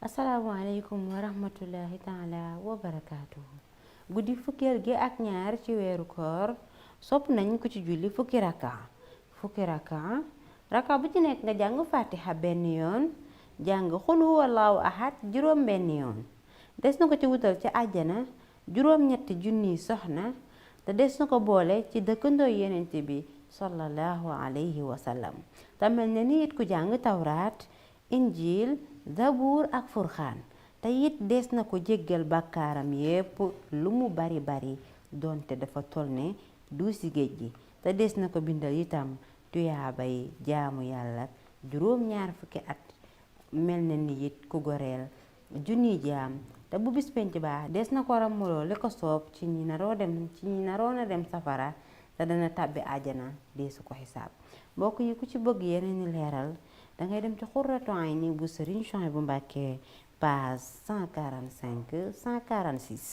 asalaamaaleykum wa rahmatullahi taala wa barakaatuhu. guddi fukkeel gi ak ñaar ci weeru koor sopp nañ ko ci julli fukki raka bu ci nekk nga jàng fatiha benn yoon jàng xul huwallaahu ahad juróom benn yoon. des na ko ci wutal ci àjjana juróom-ñetti junniy soxna te des na ko boole ci dëkkandoo yenent bi sallallahu alayhi wa sallam. te mel ne ni it ku jàng tawraat injil zabuur ak furxaan te it des na ko jéggal bàkkaaram yépp lu mu bari bari doonte dafa tol ne duusi géej gi. te des na ko bindal itam tuyaabay jaamu yàlla juróom-ñaar fukki at mel na ni it ku goreel junniy jaam. te bu bis penc baa des na ko ramuloo li ko soob ci ñi naroon a dem safara te dana tàbbi àjjana deesu ko xisaab. mbokk yi ku ci bëgg yeneen ni leeral dangay dem ci Xurratu Ayni bu Sëriñ Suhaybu Mbàkke page 145 146.